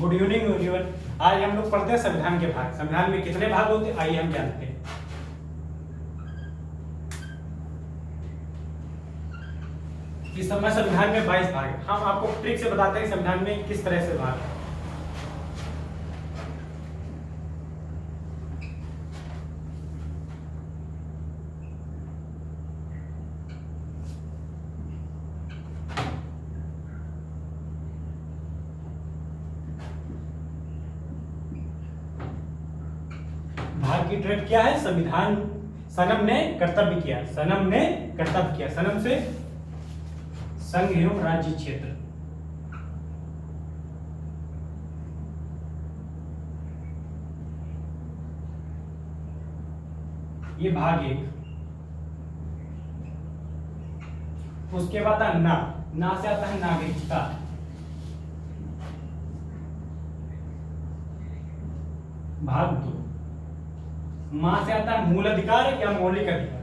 Good evening everyone. आज हम लोग पढ़ते हैं संविधान के भाग। संविधान में कितने भाग होते हैं आइए हम जानते हैं। इस समय संविधान में 22 भाग है। हम आपको ट्रिक से बताते हैं संविधान में किस तरह से भाग है। भाग की ट्रिक क्या है? संविधान सनम ने कर्तव्य किया। सनम ने कर्तव्य किया। सनम से संघ एवं राज्य क्षेत्र। ये भाग एक। उसके बाद आता ना। ना से आता है नागरिकता। भाग दो। मां से आता है मूल अधिकार या मौलिक अधिकार।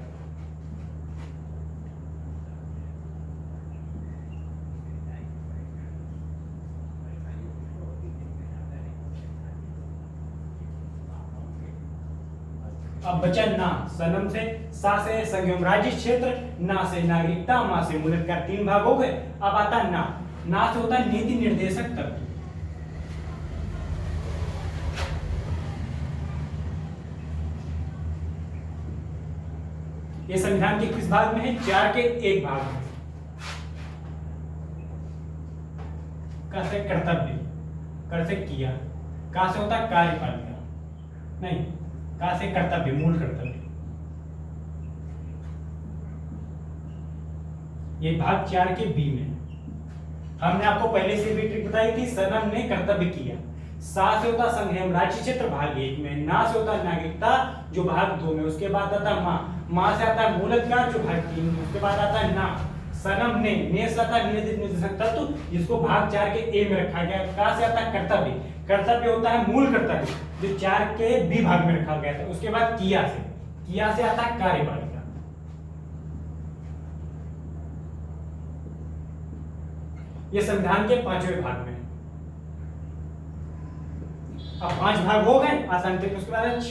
अब बचा ना। सनम से सा से संघ एवं राज्य क्षेत्र, ना से नागरिकता, मा से मूल अधिकार। 3 भाग हो गए। अब आता ना। ना से होता है नीति निर्देशक तत्व। ये संविधान के किस भाग में है? 4 के 1 भाग में। का से कर्तव्य, कर से किया, का से होता है कार्यपालिका, नहीं, का से कर्तव्य, मूल कर्तव्य। ये भाग 4 के बी में। हमने आपको पहले से भी ट्रिक बताई थी। सनम ने कर्तव्य किया। सा से होता संघ एवं राज्य क्षेत्र भाग 1 में। ना से होता नागरिकता जो भाग 2 में। उसके बाद आता मां। मां से आता है मूल अधिकार जो भाग 3 में। उसके बाद आता है ना। सनम ने से आता है नीति निर्देशक तत्व जिसको भाग 4 के ए में रखा गया। का से आता है कर्तव्य। कर्तव्य होता है मूल कर्तव्य जो 4 के बी भाग में रखा गया था। उसके बाद किया से आता है कार्यपालिका। ये संविधान के 5वें भाग में। अब 5 भाग हो गए आसान थे। उसके बाद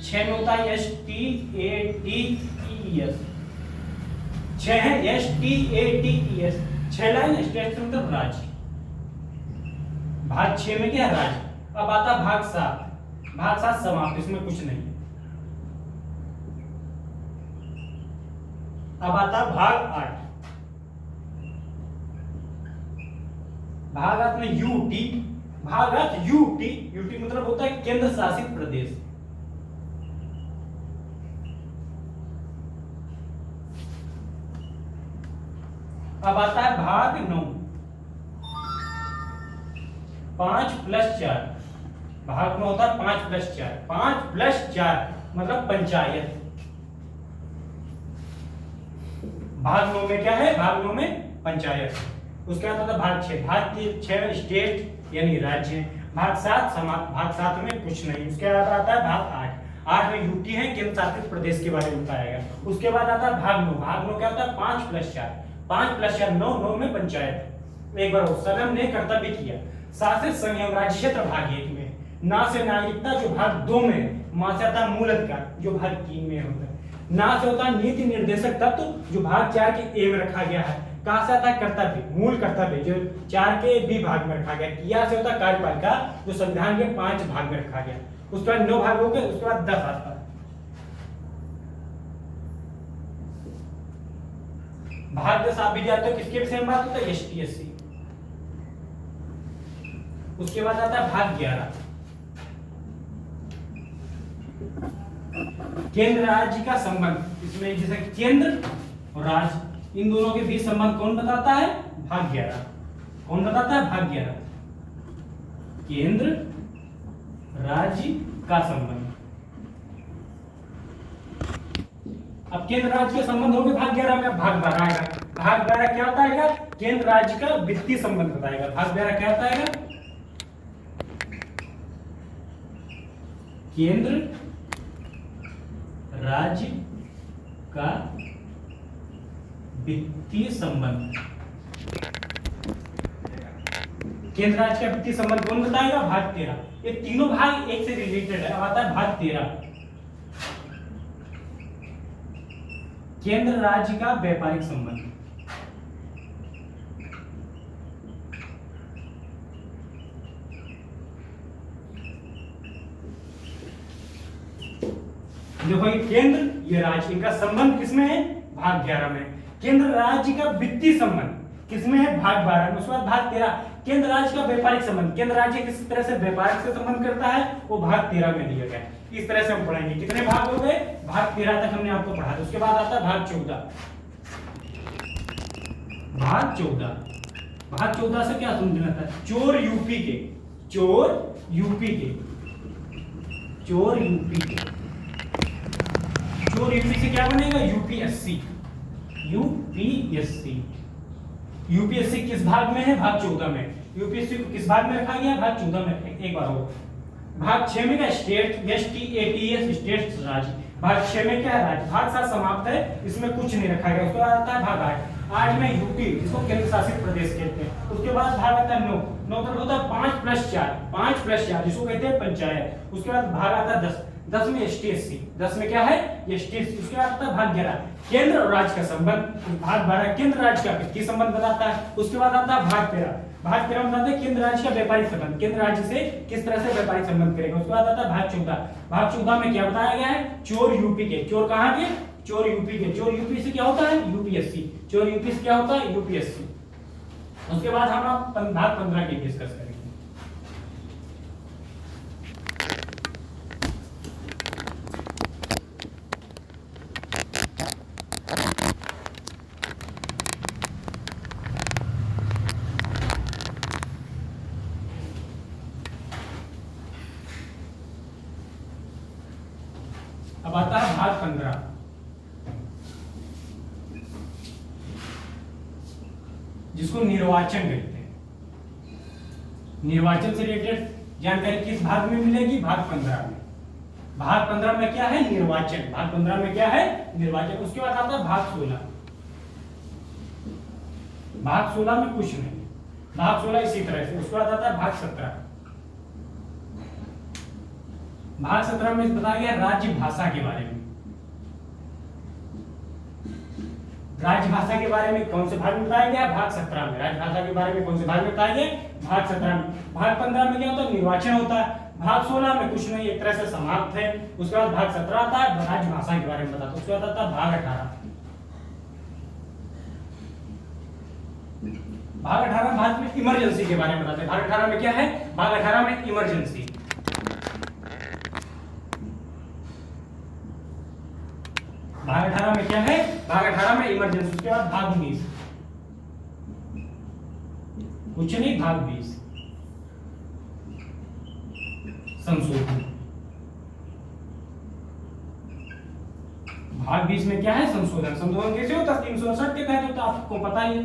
6 में होता है S T A T E S. 6 है S T A T E S. 6 line state मतलब राज्य। भाग 6 में क्या है? राज्य। अब आता भाग 7। भाग 7 समाप्त। इसमें कुछ नहीं। अब आता भाग 8। भाग 8 में यूटी। भाग 8 यूटी। यूटी मतलब होता है केंद्र शासित प्रदेश। अब आता है भाग 9। 5 + 4। भाग में होता है 5 + 4। 5 + 4 मतलब पंचायत। भाग 9 में क्या है? भाग 9 में पंचायत। उसके बाद आता है भाग 6। भाग 6 स्टेट यानी राज्य। भाग 7 समाप्त। भाग 7 में कुछ नहीं। उसके बाद आता है भाग 8। 8 में यूटी है केंद्र शासित प्रदेश के बारे में बताया गया। उसके बाद आता है भाग 9। भाग 9 क्या होता है? 5 + 4। 5 + 4 9 में पंचायत। एक बार सनम ने कर्तव्य किया। सा से संघ एवं राज्य क्षेत्र भाग 1 में। ना से नागरिकता जो भाग 2 में। मा से आता है मूल अधिकार जो भाग 3 में होता है। ना से होता है नीति निर्देशक तत्व जो भाग 4 के ए में रखा गया है। का से आता है कर्तव्य, मूल कर्तव्य जो 4 के बी भाग में रखा गया। किया से होता है कार्यपालिका जो संविधान के 5 भाग में रखा गया। उसके बाद 9 भाग हो गए। उसके बाद 10 आता है। भाग 10 आप भी जानते हो किसके विषय में बात होता है? एसटीएससी। उसके बाद आता है भाग 11। केंद्र राज्य का संबंध। इसमें जैसे केंद्र और राज्य इन दोनों के बीच संबंध कौन बताता है? भाग 11। कौन बताता है? भाग 11। केंद्र राज्य का संबंध। अब केंद्र राज्य के संबंध हो गए भाग 11 में। भाग 12 आएगा। भाग 12 क्या बताएगा? केंद्र राज्य का वित्तीय संबंध बताएगा। भाग 12 क्या बताएगा? केंद्र राज्य का वित्तीय संबंध। केंद्र राज्य का वित्तीय संबंध कौन बताएगा? भाग 13। ये तीनों भाग एक से रिलेटेड है। अब आता है भाग 13, केंद्र राज्य का व्यापारिक संबंध। देखो ये केंद्र, ये राज्य, इनका संबंध किसमें है? भाग 11 में। केंद्र राज्य का वित्तीय संबंध किसमें है? भाग 12 में। उसके बाद भाग 13, केंद्र राज्य का व्यापारिक संबंध, केंद्र राज्य किस तरह से व्यापारिक से संबंध करता है, वो भाग 13 में दिया गया है। इस तरह से हम पढ़ेंगे। कितने भाग हो गए? भाग 13 तक हमने आपको पढ़ा। उसके बाद आता है भाग 14। भाग 14, भाग 14 से क्या समझना था? चोर यूपी के, चोर यूपी के, चोर यूपी के, चोर यूपी से क्या बनेगा? UPSC, UPSC. यूपीएससी किस भाग में है? भाग 14 में। यूपीएससी को किस भाग में रखा गया? भाग 14 में। एक बार और भाग 6 में क्या? स्टेट, STATS, स्टेट राज्य। भाग 6 में क्या है? राज्य। भाग 7 समाप्त है, इसमें कुछ नहीं रखा गया। उसके बाद आता है भाग 8। 8 में यूपी, जिसको केंद्र शासित प्रदेश कहते हैं। उसके बाद भाग आता है 9। 9 पर होता है 5+4, 5+4, जिसको कहते हैं पंचायत। उसके बाद भाग आता है 10। 10 में STSC, 10 में क्या है? STSC। उसके बाद आता है भाग 11, केंद्र और राज्य का संबंध। भाग 12 केंद्र राज्य का वित्तीय संबंध बताता है। उसके बाद आता है भाग 13। भाग 13 में बताते हैं केंद्र राज्य का व्यापारिक संबंध, केंद्र राज्य से किस तरह से व्यापारिक संबंध करेगा। उसके बाद आता है भाग 14। भाग 14 में क्या बताया गया है? चोर यूपी के। चोर कहां के? चोर यूपी के। चोर यूपी से क्या होता है? यूपीएससी। चोर यूपी से क्या होता है? यूपीएससी। उसके बाद हम भाग 15 की डिस्कस करेंगे। अब आता है भाग 15, जिसको निर्वाचन कहते हैं। निर्वाचन से रिलेटेड जानकारी किस भाग में मिलेगी? भाग 15 में। भाग 15 में क्या है? निर्वाचन। भाग 15 में क्या है? निर्वाचन। उसके बाद आता है भाग 16। भाग 16 में कुछ नहीं, भाग 16 इसी तरह से। उसके बाद आता है भाग 17। भाग 17 में बताया गया राज्य भाषा के बारे में। राज्य भाषा के बारे में कौन से भाग में बताया गया? भाग 17 में। राज्य भाषा के बारे में कौन से भाग में बताया गया? भाग 17 में। भाग 15 में क्या होता है? निर्वाचन होता है। भाग 16 में कुछ नहीं, एक तरह से समाप्त है। उसके बाद भाग 17 आता है, राज्य भाषा के बारे में बताता है। उसके बाद आता है भाग 18। भाग 18 भाग में इमरजेंसी के बारे में बताते हैं। भाग 18 में क्या है? भाग 18 में इमरजेंसी। भाग 18 में क्या है? भाग 18 में इमरजेंसी। उसके बाद भाग 19, कुछ नहीं, भाग 20 संशोधन। भाग 20 में क्या है? संशोधन। संशोधन कैसे होता है? 368 के तहत होता है, आपको पता ही है।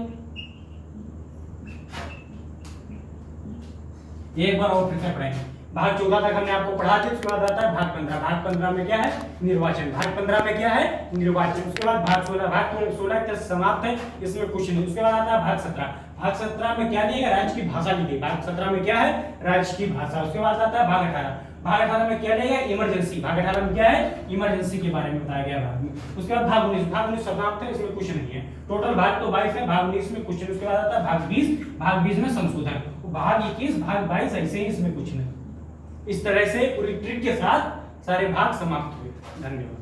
एक बार और फिर से पढ़ेंगे। भाग 14 तक हमने आपको पढ़ा दिया। उसके बाद आता है भाग 15। भाग 15 में क्या है? निर्वाचन। भाग 15 में क्या है? निर्वाचन। उसके बाद भाग 16। भाग 16 तक समाप्त है, इसमें कुछ नहीं। उसके बाद आता है भाग 17। भाग 17 में क्या दिएगा? राज्य की भाषा दी गई। भाग 17 में क्या है? राज्य की भाषा। उसके बाद आता है भाग 18। भाग 18 में क्या देगा? इमरजेंसी। भाग 18 में क्या है? इमरजेंसी के बारे में बताया गया भाग में। उसके बाद भाग 19। भाग 19 समाप्त है, इसमें कुछ नहीं है। टोटल भाग तो 22 है, भाग 19 में कुछ नहीं। उसके बाद आता है भाग 20। भाग 20 में संशोधन। भाग 21, भाग 22 ऐसे ही, इसमें कुछ नहीं। इस तरह से पूरी ट्रिक के साथ सारे भाग समाप्त हुए। धन्यवाद।